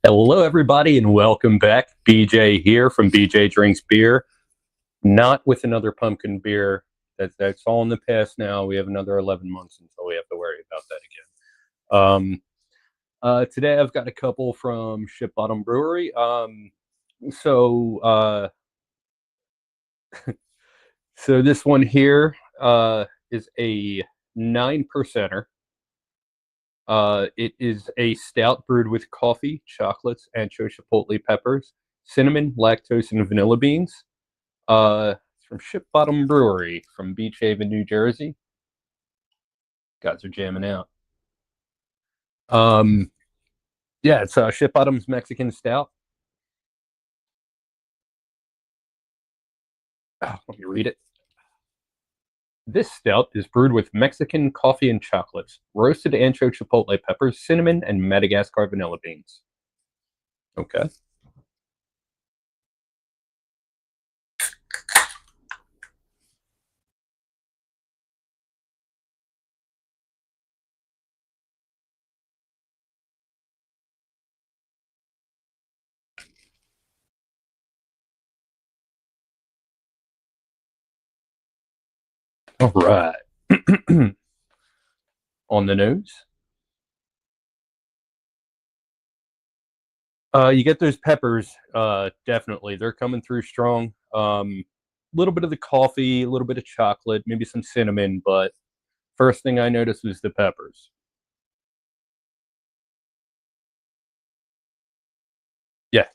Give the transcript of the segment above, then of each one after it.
Hello, everybody, and welcome back. BJ here from BJ Drinks Beer. Not with another pumpkin beer. That's all in the past now. We have another 11 months until we have to worry about that again. Today I've got a couple from Ship Bottom Brewery. So, uh, so this one here is a 9%er. It is a stout brewed with coffee, chocolates, ancho chipotle peppers, cinnamon, lactose, and vanilla beans. It's from Ship Bottom Brewery from Beach Haven, New Jersey. Guys are jamming out. Yeah, it's Ship Bottom's Mexican Stout. Let me read it. This stout is brewed with Mexican coffee and chocolates, roasted ancho chipotle peppers, cinnamon, and Madagascar vanilla beans. Okay. All right. On the nose. You get those peppers, definitely. They're coming through strong. Little bit of the coffee, a little bit of chocolate, maybe some cinnamon, but first thing I noticed was the peppers. Yeah.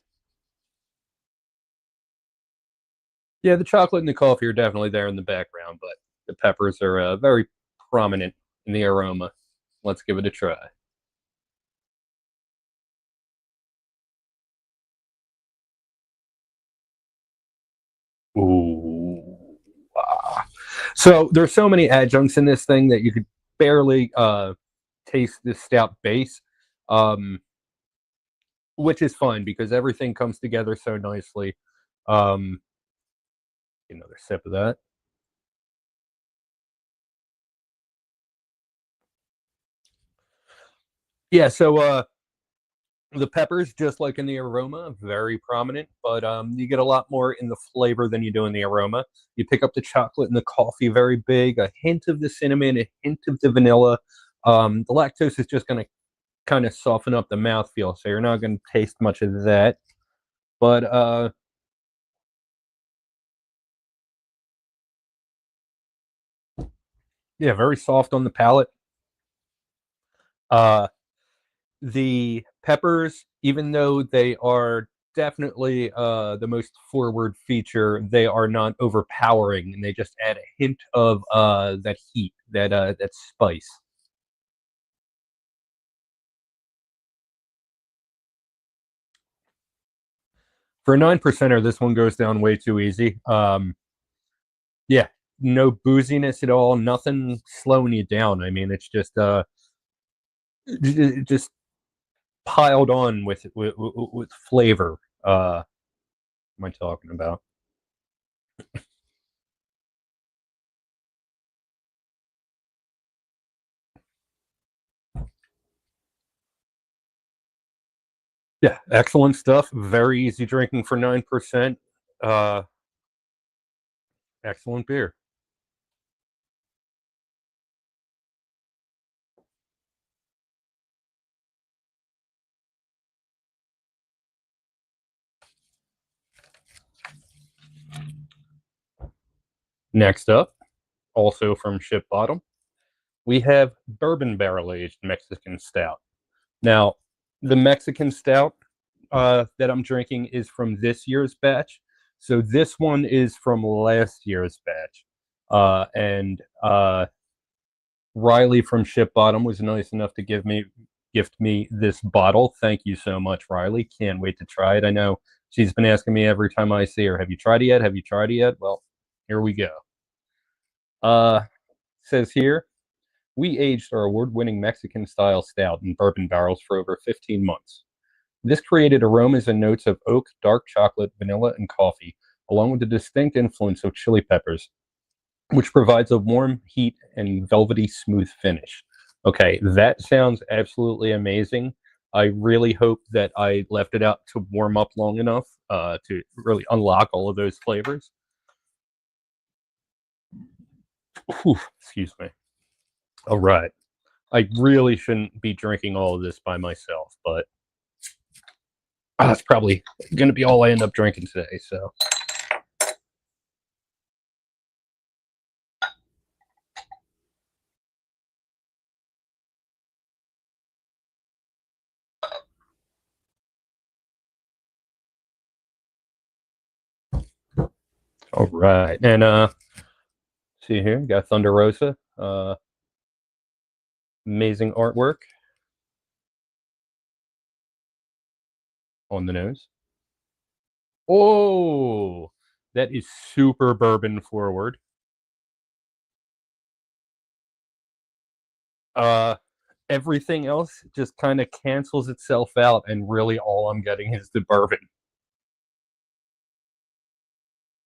Yeah, the chocolate and the coffee are definitely there in the background, but the peppers are very prominent in the aroma. Let's give it a try. Ooh. Ah. So there's so many adjuncts in this thing that you could barely taste the stout base, um, which is fine because everything comes together so nicely. Um, Another sip of that. Yeah, so the peppers, just like in the aroma, very prominent, but you get a lot more in the flavor than you do in the aroma. You pick up the chocolate and the coffee very big, a hint of the cinnamon, a hint of the vanilla. The lactose is just going to kind of soften up the mouthfeel, so you're not going to taste much of that. But yeah, very soft on the palate. Uh, the peppers, even though they are definitely the most forward feature, they are not overpowering, and they just add a hint of that heat, that spice. For a 9%er, this one goes down way too easy. Yeah, no booziness at all, nothing slowing you down. I mean, it's just piled on with flavor. Am I talking about? Yeah, excellent stuff. Very easy drinking for 9%. Uh, Excellent beer. Next up, also from Ship Bottom, we have bourbon barrel aged Mexican stout. Now, the Mexican stout that I'm drinking is from this year's batch. So this one is from last year's batch. And Riley from Ship Bottom was nice enough to gift me this bottle. Thank you so much, Riley. Can't wait to try it. I know she's been asking me every time I see her, "Have you tried it yet? Have you tried it yet?" Well, here we go. Uh, Says here, we aged our award-winning Mexican style stout in bourbon barrels for over 15 months. This created aromas and notes of oak, dark chocolate, vanilla, and coffee, along with the distinct influence of chili peppers, which provides a warm heat and velvety smooth finish. Okay, that sounds absolutely amazing. I really hope that I left it out to warm up long enough to really unlock all of those flavors. Whew, excuse me. All right. I really shouldn't be drinking all of this by myself, but that's probably going to be all I end up drinking today. So, all right. And see here, got Thunder Rosa. Amazing artwork on the nose. Oh, that is super bourbon forward. Uh, Everything else just kind of cancels itself out, and really all I'm getting is the bourbon.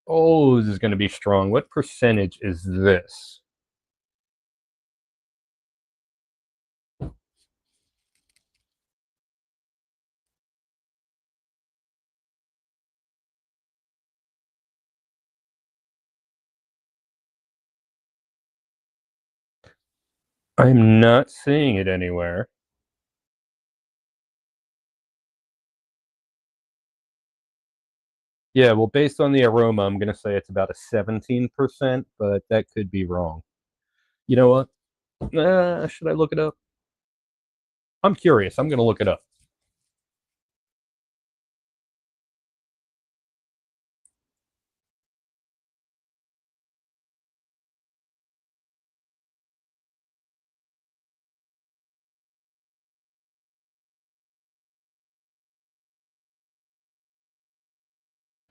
Oh, this is going to be strong. What percentage is this? I'm not seeing it anywhere. Yeah, well, based on the aroma, I'm going to say it's about a 17%, but that could be wrong. You know what? Should I look it up? I'm curious. I'm going to look it up.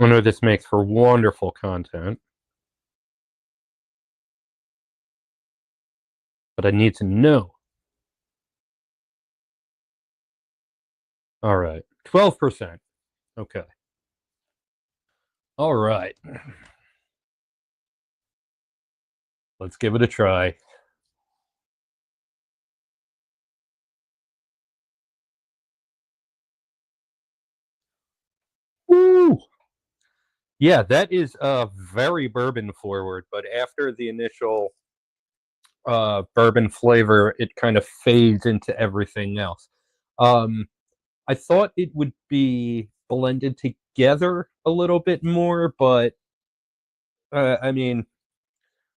I know this makes for wonderful content, but I need to know. All right. 12%. Okay. All right. Let's give it a try. Woo! Yeah, that is very bourbon forward, but after the initial bourbon flavor, it kind of fades into everything else. Um, I thought it would be blended together a little bit more, but I mean,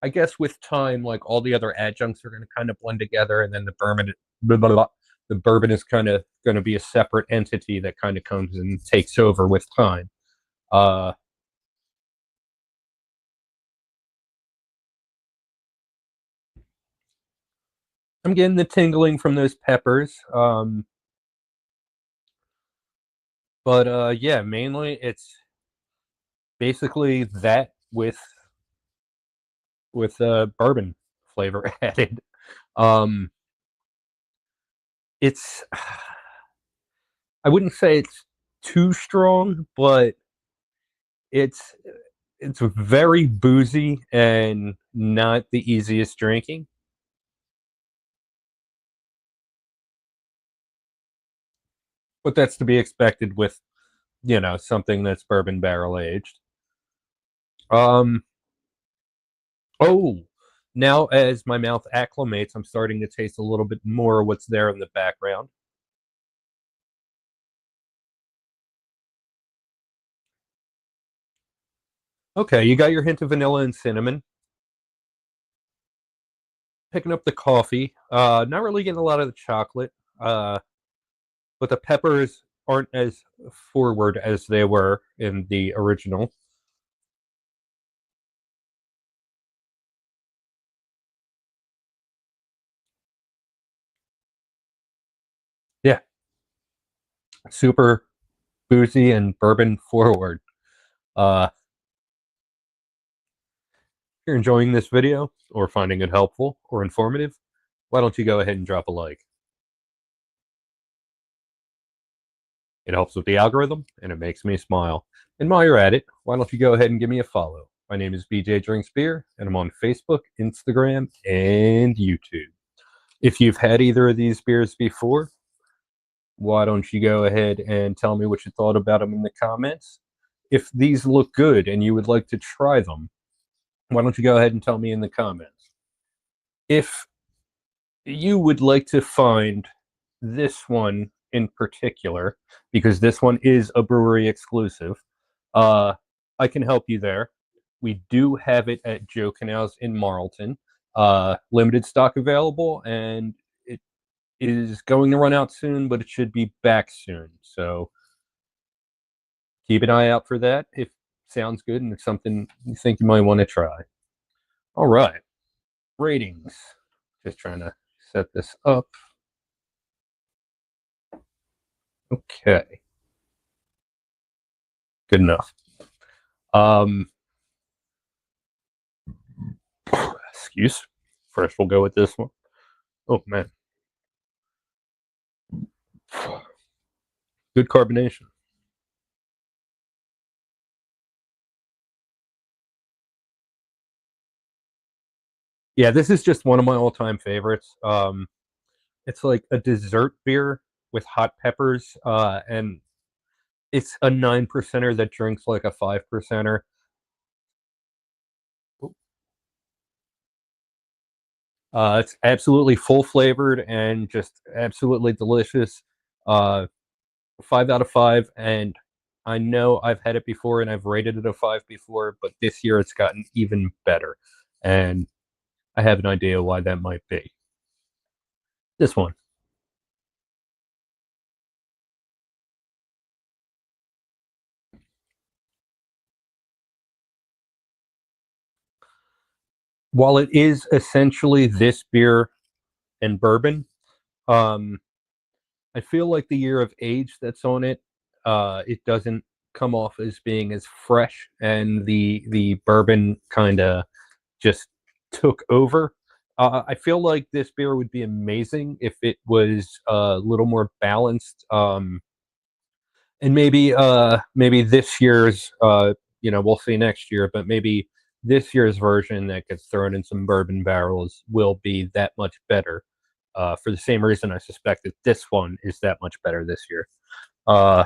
I guess with time, like all the other adjuncts are going to kind of blend together, and then blah, blah, blah, the bourbon is kind of going to be a separate entity that kind of comes and takes over with time. Uh, I'm getting the tingling from those peppers, but yeah, mainly it's basically that with bourbon flavor added. Um, it's I wouldn't say it's too strong, but it's it's very boozy and not the easiest drinking. But that's to be expected with, something that's bourbon barrel aged. Um, oh, now as my mouth acclimates, I'm starting to taste a little bit more of what's there in the background. Okay, you got your hint of vanilla and cinnamon. Picking up the coffee. Not really getting a lot of the chocolate. But the peppers aren't as forward as they were in the original. Yeah, super boozy and bourbon forward. If you're enjoying this video or finding it helpful or informative, why don't you go ahead and drop a like? It helps with the algorithm and it makes me smile. And while you're at it, why don't you go ahead and give me a follow? My name is BJ Drinks Beer, and I'm on Facebook, Instagram, and YouTube. If you've had either of these beers before, why don't you go ahead and tell me what you thought about them in the comments? If these look good and you would like to try them, why don't you go ahead and tell me in the comments? If you would like to find this one in particular, because this one is a brewery exclusive, I can help you there. We do have it at Joe Canals in Marlton. Limited stock available, and it is going to run out soon, but it should be back soon. So keep an eye out for that if sounds good and it's something you think you might want to try. All right, ratings. Just trying to set this up. Okay, good enough. Excuse. First, we'll go with this one. Oh man, good carbonation. Yeah, this is just one of my all-time favorites. It's like a dessert beer with hot peppers, and it's a 9%er that drinks like a 5%er. It's absolutely full flavored and just absolutely delicious. Uh, 5 out of 5, and I know I've had it before and I've rated it a 5 before, but this year it's gotten even better, and I have an idea why that might be. This one. While it is essentially this beer and bourbon, um, I feel like the year of age that's on it, it doesn't come off as being as fresh, and the bourbon kind of just took over. I feel like this beer would be amazing if it was a little more balanced. And maybe this year's we'll see next year, but maybe this year's version that gets thrown in some bourbon barrels will be that much better. For the same reason I suspect that this one is that much better this year. Uh,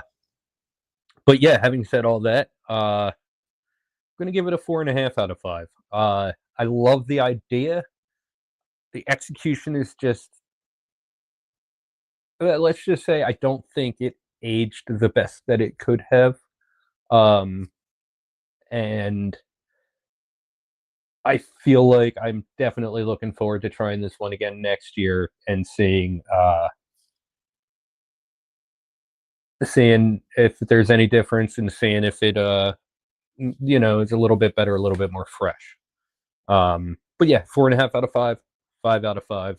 but yeah, having said all that, I'm gonna give it a 4.5 out of 5. I love the idea. The execution is just let's just say I don't think it aged the best that it could have. Um, and I feel like I'm definitely looking forward to trying this one again next year and seeing if there's any difference and seeing if it is a little bit better, a little bit more fresh. But yeah, 4.5 out of 5, 5 out of 5.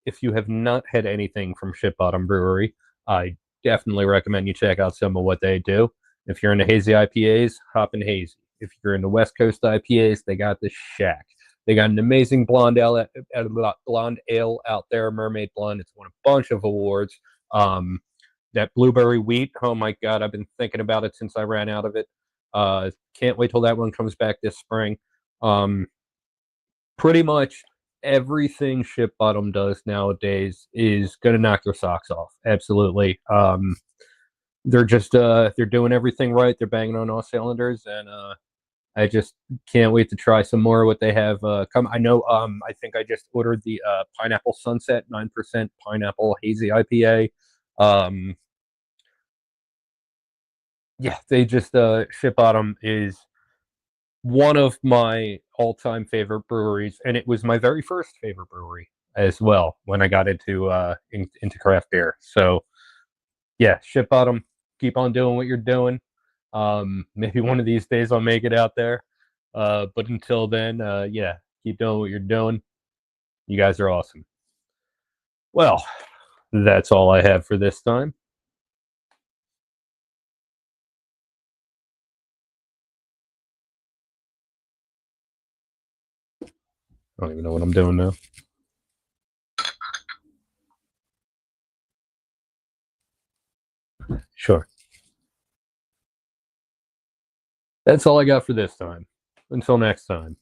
If you have not had anything from Ship Bottom Brewery, I definitely recommend you check out some of what they do. If you're into hazy IPAs, hop in hazy. If you're into West Coast IPAs, they got the Shack. They got an amazing blonde ale out there, Mermaid Blonde. It's won a bunch of awards. Um, that blueberry wheat, oh my god, I've been thinking about it since I ran out of it. Can't wait till that one comes back this spring. Um, Pretty much everything Ship Bottom does nowadays is gonna knock your socks off. Absolutely. They're just they're doing everything right. They're banging on all cylinders, and I just can't wait to try some more of what they have come. I know. I think I just ordered the Pineapple Sunset 9% Pineapple Hazy IPA. Um, yeah, they just Ship Bottom is one of my all-time favorite breweries, and it was my very first favorite brewery as well when I got into craft beer. So yeah, Ship Bottom, keep on doing what you're doing. Maybe one of these days I'll make it out there. But until then, yeah, keep doing what you're doing. You guys are awesome. Well, that's all I have for this time. I don't even know what I'm doing now. Sure. That's all I got for this time. Until next time.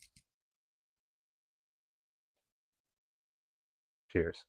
Cheers.